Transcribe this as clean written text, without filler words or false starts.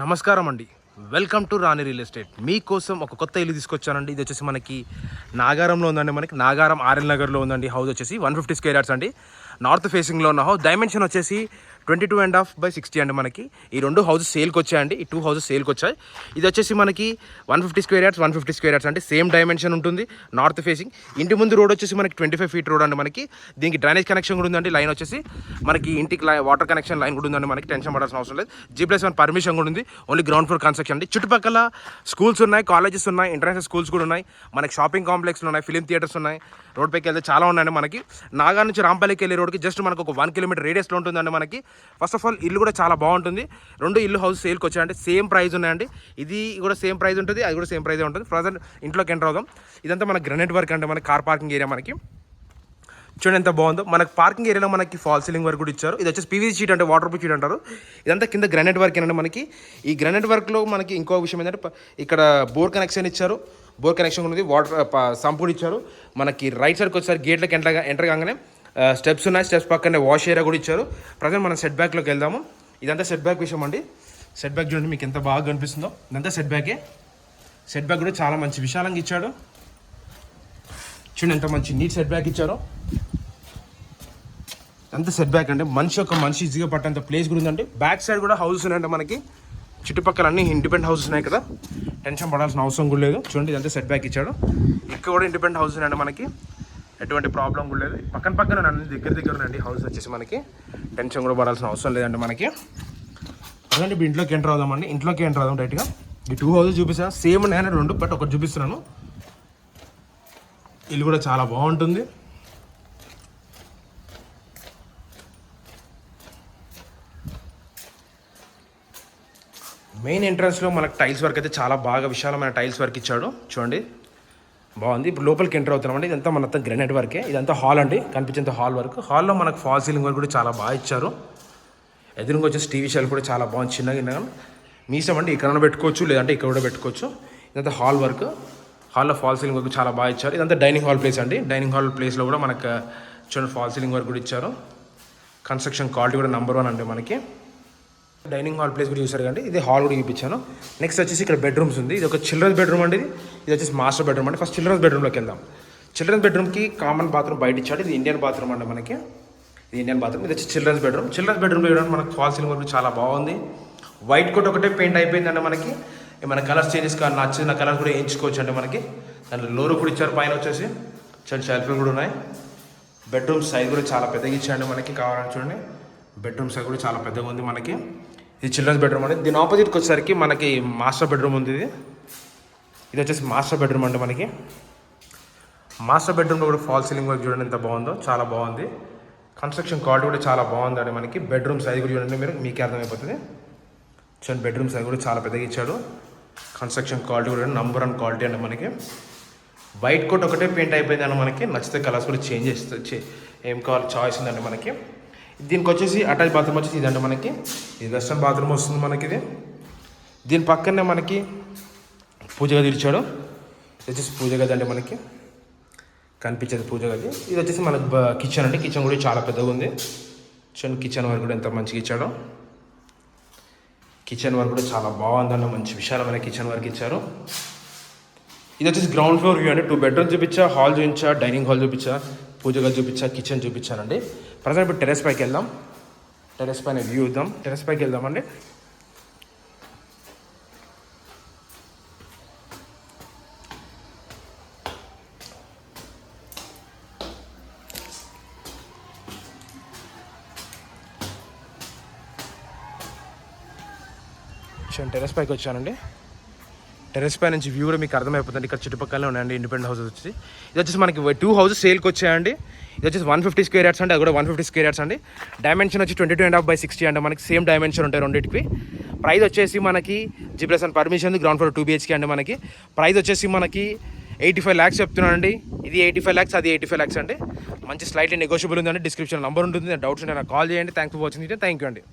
నమస్కారం అండి. Welcome to Rani real estate. మీకోసం ఒక కొత్త ఇల్లు తీసుకొచ్చానండి. ఇది వచ్చేసి మనకి నాగారంలో ఉందండి. మనకి నాగారం ఆర్ఎల్ నగర్లో ఉందండి. హౌస్ వచ్చేసి 150 స్క్వేర్ యార్డ్స్ అండి. నార్త్ ఫేసింగ్లో ఉన్న హౌస్. డైమెన్షన్ వచ్చేసి 22.5/60 అండి. మనకి ఈ రెండు హౌసెస్ సేల్కి వచ్చాయండి. ఈ 2 హౌసెస్ సేల్కి వచ్చాయి. ఇది వచ్చేసి మనకి 150 స్క్వేర్ యార్డ్స్ అంటే సేమ్ డైమెన్షన్ ఉంటుంది. North facing. ఇంటి ముందు రోడ్ వచ్చేసి మనకి 25 ఫీట్ రోడ్ అండి. మనకి దీనికి డ్రైనేజ్ కనెక్షన్ కూడా ఉందండి. లైన్ వచ్చేసి మనకి ఇంటికి వాటర్ కనెక్షన్ లైన్ కూడా ఉందండి. మనకి టెన్షన్ పడాల్సిన అవసరం లేదు. G+1 పర్మిషన్ కూడా ఉంది. ఓన్లీ గ్రౌండ్ ఫ్లోర్ కన్స్ట్రక్షన్ అండి. చుట్టుపక్కల స్కూల్స్ ఉన్నాయి, కాలేజెస్ ఉన్నాయి, ఇంటర్నేషనల్ స్కూల్స్ కూడా ఉన్నాయి. మనకి షాపింగ్ కాంప్లెక్స్లు ఉన్నాయి, ఫిలిం థియేటర్స్ ఉన్నాయి. రోడ్ పైకి వెళ్తే చాలా ఉన్నాయండి. మనకి నాగా నుంచి రాంపల్లికి వెళ్ళే రోడ్కి జస్ట్ మనకు ఒక 1 కిలోమీటర్ రేడియస్లో ఉంటుందండి. మనకి ఫస్ట్ ఆఫ్ ఆల్ ఇల్లు కూడా చాలా బాగుంటుంది. రెండు ఇల్లు హౌస్ సేల్కి వచ్చాయండి. సేమ్ ప్రైస్ ఉన్నాయండి. ఇది కూడా సేమ్ ప్రైస్ ఉంటుంది, అది కూడా సేమ్ ప్రైస్ ఉంటుంది. ప్రజెంట్ ఇంట్లోకి ఎంటర్ అవుదాం. ఇదంతా మన గ్రనైట్ వర్క్ అంటే మనకి కార్ పార్కింగ్ ఏరియా. మనకి చూడండి ఎంత బాగుందో. మనకి పార్కింగ్ ఏరియాలో మనకి ఫాల్ సీలింగ్ వర్క్ కూడా ఇచ్చారు. ఇది వచ్చేసి పీవీసీ షీట్ అంటే వాటర్ ప్రూఫ్ షీట్ అంటారు. ఇదంతా కింద గ్రానైట్ వర్క్ ఏంటంటే మనకి ఈ గ్రానైట్ వర్క్లో మనకి ఇంకో విషయం ఏంటంటే ఇక్కడ బోర్ కనెక్షన్ ఇచ్చారు. బోర్ కనెక్షన్ ఉంది, వాటర్ సంప్ కూడా ఇచ్చారు. మనకి రైట్ సైడ్కి వచ్చేసరికి గేట్లకి ఎంటర్ కాగానే స్టెప్స్ ఉన్నాయి. స్టెప్స్ పక్కనే వాష్ ఏరియా కూడా ఇచ్చారు. ప్రజెంట్ మనం సెట్ బ్యాక్లోకి వెళ్దాము. ఇదంతా సెట్ బ్యాక్ విషయం అండి. సెట్ బ్యాక్ చూడండి మీకు ఎంత బాగా కనిపిస్తుందో. ఇదంతా సెట్ బ్యాకే. సెట్ బ్యాక్ కూడా చాలా మంచి విశాలంగా ఇచ్చాడు. చూడండి ఎంత మంచి నీట్ సెట్ బ్యాక్ ఇచ్చారో. అంత సెట్ బ్యాక్ అంటే మనిషి ఈజీగా పట్టేంత ప్లేస్ కూడా ఉందండి. బ్యాక్ సైడ్ కూడా హౌసెస్ ఉన్నాయంటే మనకి చుట్టుపక్కల అన్ని ఇండిపెండెంట్ హౌసెస్ ఉన్నాయి కదా, టెన్షన్ పడాల్సిన అవసరం కూడా లేదు. చూడండి ఇదంతా సెట్ బ్యాక్ ఇచ్చాడు. ఇక్కడ కూడా ఇండిపెండెంట్ హౌసెస్ ఉన్నాయండి. మనకి ఎటువంటి ప్రాబ్లం కూడా లేదు. పక్కన అన్ని దగ్గర ఉందండి హౌస్ వచ్చేసి. మనకి టెన్షన్ కూడా పడాల్సిన అవసరం లేదండి. మనకి అదండి ఇప్పుడు ఇంట్లోకి ఎంటర్ అవుదామండి. ఇంట్లోకి ఎంటర్ అవుదాం డైరెక్ట్గా. ఈ 2 హౌసెస్ చూపిస్తాను. సేమ్ నేను 2 బట్ ఒకటి చూపిస్తున్నాను. ఇల్లు కూడా చాలా బాగుంటుంది. మెయిన్ ఎంట్రన్స్లో మనకు టైల్స్ వర్క్ అయితే చాలా బాగా విశాలమైన టైల్స్ వర్క్ ఇచ్చాడు. చూడండి బాగుంది. ఇప్పుడు లోపలికి ఎంటర్ అవుతున్నామండి. ఇదంతా మొత్తం గ్రానైట్ వర్కే. ఇదంతా హాల్ అండి, కనిపించేంత హాల్ వర్క్. హాల్లో మనకు ఫాల్ సీలింగ్ వర్క్ కూడా చాలా బాగా ఇచ్చారు. ఎదురుగా వచ్చేసి టీవీ షెల్ఫ్ కూడా చాలా బాగుంది. చిన్నగా మీ ఇష్టం అండి, ఇక్కడ పెట్టుకోవచ్చు లేదంటే ఇక్కడ కూడా పెట్టుకోవచ్చు. ఇదంతా హాల్ వర్క్. హాల్లో ఫాల్ సీలింగ్ వర్క్ చాలా బాగా ఇచ్చారు. ఇదంతా డైనింగ్ హాల్ ప్లేస్ అండి. డైనింగ్ హాల్ ప్లేస్లో కూడా మనకు చూడండి ఫాల్ సీలింగ్ వర్క్ కూడా ఇచ్చారు. కన్స్ట్రక్షన్ క్వాలిటీ కూడా నెంబర్ 1 అండి. మనకి డైనింగ్ హాల్ ప్లేస్ కూడా చూసారు కండి. ఇది హాల్ కూడా చూపించాను. నెక్స్ట్ వచ్చేసి ఇక్కడ బెడ్రూమ్స్ ఉంది. ఇది ఒక చిల్డ్రన్స్ బెడ్రూమ్ అండి. ఇది వచ్చేసి మాస్టర్ బెడ్రూమ్ అండి. ఫస్ట్ చిల్డ్రన్స్ బెడ్రూమ్లోకి వెళ్దాం. చిల్డ్రన్స్ బెడ్రూమ్కి కామన్ బాత్రూమ్ బయట ఇచ్చాడు. ఇది ఇండియన్ బాత్రూమ్ అండి. మనకి ఇది ఇండియన్ బాత్రూమ్. ఇది వచ్చి చిల్డ్రన్స్ బెడ్రూమ్. చిల్డ్రన్స్ బెడ్రూమ్లో చూడండి మనకు ఫాల్ సీలింగ్ వర్క్ చాలా బాగుంది. వైట్ కోట్ ఒకటే పెయింట్ అయిపోయిందండి. మనకి ఏమైనా కలర్స్ చేంజెస్ కానీ నచ్చిన కలర్ కూడా వేయించుకోవచ్చు అండి. మనకి దాంట్లో లోరు కూడా ఇచ్చారు. పైన వచ్చేసి చూడండి షెల్ఫ్లు కూడా ఉన్నాయి. బెడ్రూమ్ సైజ్ కూడా చాలా పెద్దగా ఇచ్చారండి. మనకి కావాలని చూడండి బెడ్రూమ్ సైజ్ కూడా చాలా పెద్దగా ఉంది. మనకి ఇది చిల్డ్రన్స్ బెడ్రూమ్ అండి. దీని ఆపోజిట్కి వచ్చేసరికి మనకి మాస్టర్ బెడ్రూమ్ ఉంది. ఇది వచ్చేసి మాస్టర్ బెడ్రూమ్ అండి. మనకి మాస్టర్ బెడ్రూమ్లో కూడా ఫాల్ సీలింగ్ వర్క్ చూడండి ఎంత బాగుందో, చాలా బాగుంది. కన్స్ట్రక్షన్ క్వాలిటీ కూడా చాలా బాగుందండి. మనకి బెడ్రూమ్ సైజ్ కూడా చూడండి, మీకే అర్థమైపోతుంది. చూడండి బెడ్రూమ్ సైజ్ కూడా చాలా పెద్దగా ఇచ్చాడు. కన్స్ట్రక్షన్ క్వాలిటీ కూడా నెంబర్ 1 క్వాలిటీ అండి. మనకి వైట్ కోట్ ఒకటే పెయింట్ అయిపోయిందండి. మనకి నచ్చితే కలర్స్ కూడా చేంజ్ చేస్తే ఏం కావాలి చాయిస్ ఉందండి. మనకి దీనికి వచ్చేసి అటాచ్ బాత్రూమ్ వచ్చేసి ఇదండి. మనకి ఇది వెస్టర్న్ బాత్రూమ్ వస్తుంది. మనకి ఇది దీని పక్కనే మనకి పూజ గది ఇచ్చాడు. ఇది వచ్చేసి పూజ గది అండి. మనకి కనిపించేది పూజ గది. ఇది వచ్చేసి మనకి కిచెన్ అండి. కిచెన్ కూడా చాలా పెద్దగా ఉంది. చూడండి కిచెన్ వర్క్ కూడా ఎంత మంచిగా ఇచ్చాడో. కిచెన్ వర్క్ కూడా చాలా బాగుందన్న, మంచి విశాలమైన కిచెన్ వర్క్ ఇచ్చారు. ఇది వచ్చేసి గ్రౌండ్ ఫ్లోర్ వ్యూ అండి. 2 బెడ్రూమ్స్ చూపించా, హాల్ చూపించా, డైనింగ్ హాల్ చూపించా, పూజ గది చూపించా, కిచెన్ చూపించానండి. ప్రజెంట్ ఇప్పుడు టెరెస్ పైకి వెళ్దాం. టెరెస్ పైన వ్యూ ఇద్దాం. టెరెస్ పైకి వెళ్దామండి. టెరెస్ పైకి వచ్చానండి. టెరెస్ పై నుంచి వ్యూ కూడా మీకు అర్థమైపోతుంది. ఇక్కడ చుట్టుపక్కలనే ఉన్నాయండి ఇండిపెండెంట్ హౌసెస్ వచ్చి. ఇది వచ్చేసి మనకి 2 హౌసెస్ సేల్కి వచ్చాయండి. ఇది వచ్చేసి 150 స్క్వేర్ యార్డ్స్ అండి. అది కూడా 150 స్క్వేర్ యార్డ్స్ అండి. డైమెన్షన్ వచ్చి 22.5/60 అండి. మనకి సేమ్ డైమెన్షన్ ఉంటాయి రెండింటికి. ప్రైస్ వచ్చేసి మనకి G+1 permission, ground floor 2 BHK అండి. మనకి ప్రైస్ వచ్చేసి మనకి 85 lakhs చెప్తున్నానండి. ఇది 85 lakhs, అది 85 lakhs అండి. మంచి స్లైట్లీ నెగోషియబుల్ ఉందండి. డిస్క్రిప్షన్ నెంబర్ ఉంటుంది. డౌట్స్ ఉంటే నాకు కాల్ చేయండి. Thanks for watching. Thank you అండి.